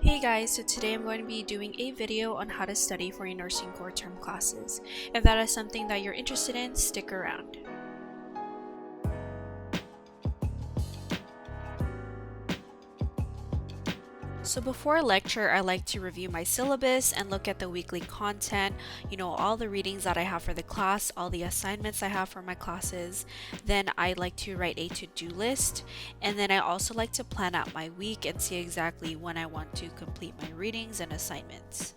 Hey guys, so today I'm going to be doing a video on how to study for your nursing core term classes. If that is something that you're interested in, stick around. So before a lecture, I like to review my syllabus and look at the weekly content, all the readings that I have for the class, all the assignments I have for my classes. Then I like to write a to-do list, and then I also like to plan out my week and see exactly when I want to complete my readings and assignments.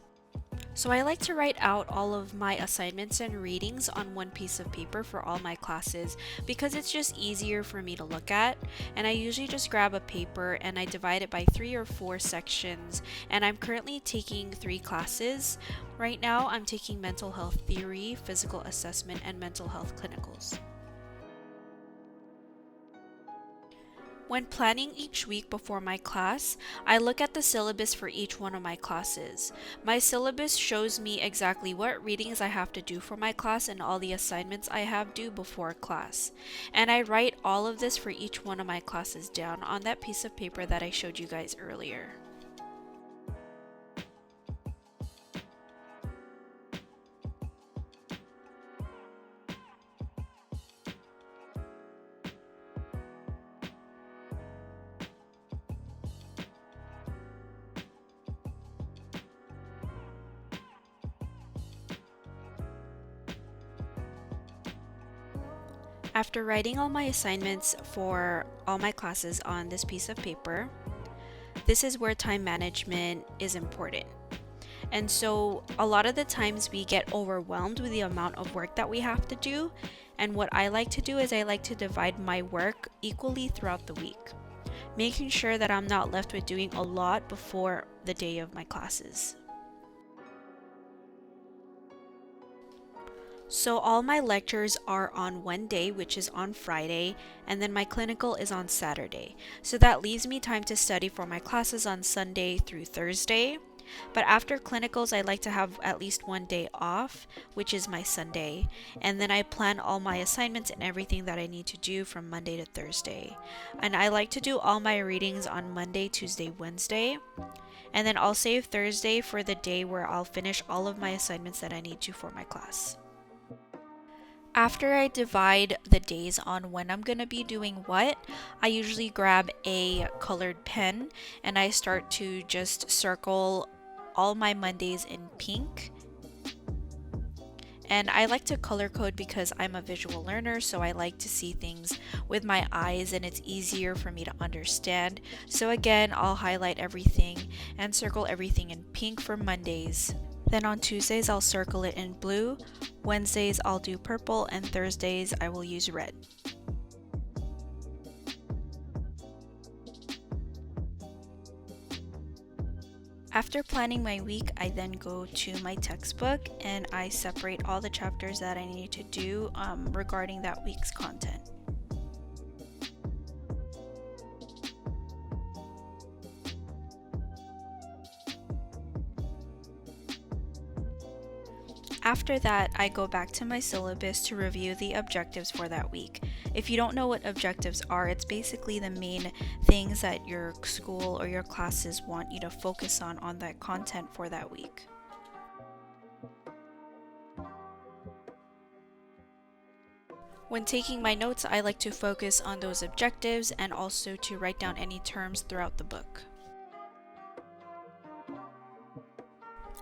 So I like to write out all of my assignments and readings on one piece of paper for all my classes because it's just easier for me to look at, and I usually just grab a paper and I divide it by 3 or 4 sections, and I'm currently taking 3 classes. Right now I'm taking mental health theory, physical assessment, and mental health clinicals. When planning each week before my class, I look at the syllabus for each one of my classes. My syllabus shows me exactly what readings I have to do for my class and all the assignments I have due before class. And I write all of this for each one of my classes down on that piece of paper that I showed you guys earlier. After writing all my assignments for all my classes on this piece of paper, this is where time management is important. And so a lot of the times we get overwhelmed with the amount of work that we have to do. And what I like to do is I like to divide my work equally throughout the week, making sure that I'm not left with doing a lot before the day of my classes. So all my lectures are on one day, which is on Friday, and then my clinical is on Saturday. So that leaves me time to study for my classes on Sunday through Thursday. But after clinicals, I like to have at least one day off, which is my Sunday. And then I plan all my assignments and everything that I need to do from Monday to Thursday. And I like to do all my readings on Monday, Tuesday, Wednesday. And then I'll save Thursday for the day where I'll finish all of my assignments that I need to for my class. After I divide the days on when I'm going to be doing what, I usually grab a colored pen and I start to just circle all my Mondays in pink. And I like to color code because I'm a visual learner, so I like to see things with my eyes and it's easier for me to understand. So again, I'll highlight everything and circle everything in pink for Mondays. Then on Tuesdays, I'll circle it in blue, Wednesdays I'll do purple, and Thursdays I will use red. After planning my week, I then go to my textbook and I separate all the chapters that I need to do regarding that week's content. After that, I go back to my syllabus to review the objectives for that week. If you don't know what objectives are, it's basically the main things that your school or your classes want you to focus on that content for that week. When taking my notes, I like to focus on those objectives and also to write down any terms throughout the book.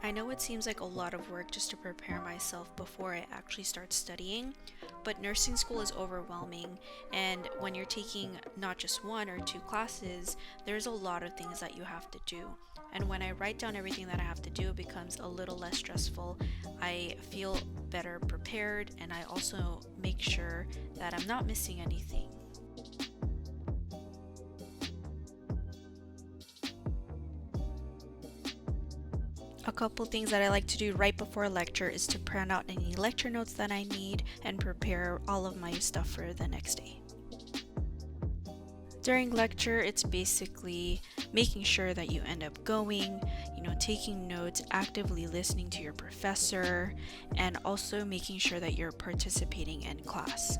I know it seems like a lot of work just to prepare myself before I actually start studying, but nursing school is overwhelming, and when you're taking not just 1 or 2 classes, there's a lot of things that you have to do. And when I write down everything that I have to do, it becomes a little less stressful. I feel better prepared, and I also make sure that I'm not missing anything. A couple things that I like to do right before a lecture is to print out any lecture notes that I need and prepare all of my stuff for the next day. During lecture, it's basically making sure that you end up going, taking notes, actively listening to your professor, and also making sure that you're participating in class.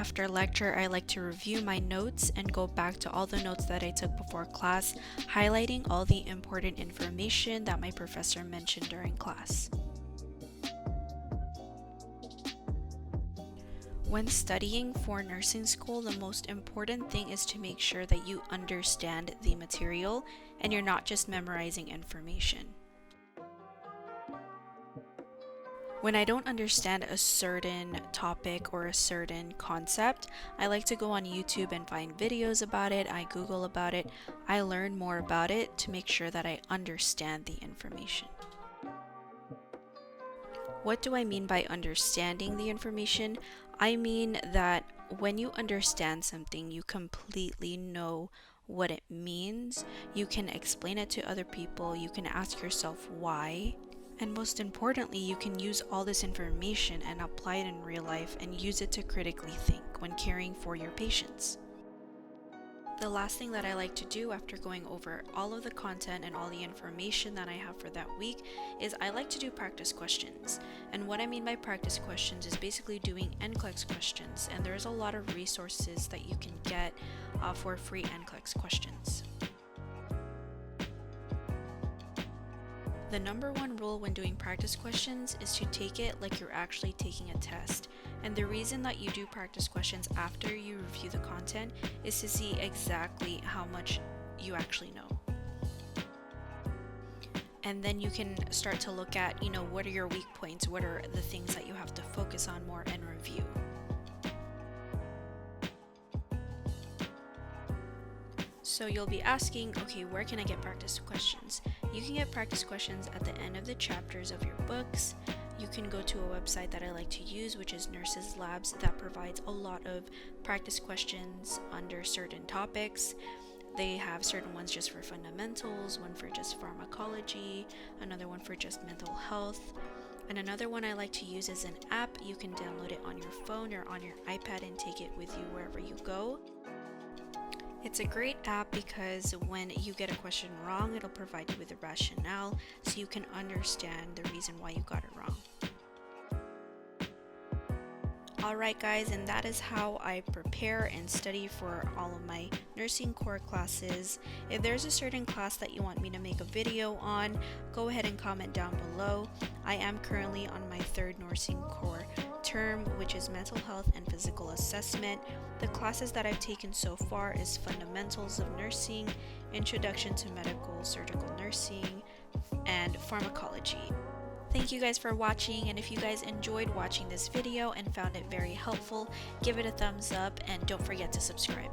After lecture, I like to review my notes and go back to all the notes that I took before class, highlighting all the important information that my professor mentioned during class. When studying for nursing school, the most important thing is to make sure that you understand the material and you're not just memorizing information. When I don't understand a certain topic or a certain concept, I like to go on YouTube and find videos about it. I Google about it. I learn more about it to make sure that I understand the information. What do I mean by understanding the information? I mean that when you understand something, you completely know what it means. You can explain it to other people. You can ask yourself why. And most importantly, you can use all this information and apply it in real life and use it to critically think when caring for your patients. The last thing that I like to do after going over all of the content and all the information that I have for that week is I like to do practice questions. And what I mean by practice questions is basically doing NCLEX questions. And there's a lot of resources that you can get for free NCLEX questions. The number one rule when doing practice questions is to take it like you're actually taking a test. And the reason that you do practice questions after you review the content is to see exactly how much you actually know. And then you can start to look at, what are your weak points? What are the things that you have to focus on more and review? So you'll be asking, okay, where can I get practice questions? You can get practice questions at the end of the chapters of your books. You can go to a website that I like to use, which is Nurses Labs, that provides a lot of practice questions under certain topics. They have certain ones just for fundamentals, one for just pharmacology, another one for just mental health. And another one I like to use is an app. You can download it on your phone or on your iPad and take it with you wherever you go. It's a great app because when you get a question wrong, it'll provide you with a rationale so you can understand the reason why you got it wrong. Alright guys, and that is how I prepare and study for all of my nursing core classes. If there's a certain class that you want me to make a video on, go ahead and comment down below. I am currently on my third nursing core term, which is mental health and physical assessment. The classes that I've taken so far is fundamentals of nursing, introduction to medical surgical nursing, and pharmacology. Thank you guys for watching, and if you guys enjoyed watching this video and found it very helpful, give it a thumbs up and don't forget to subscribe.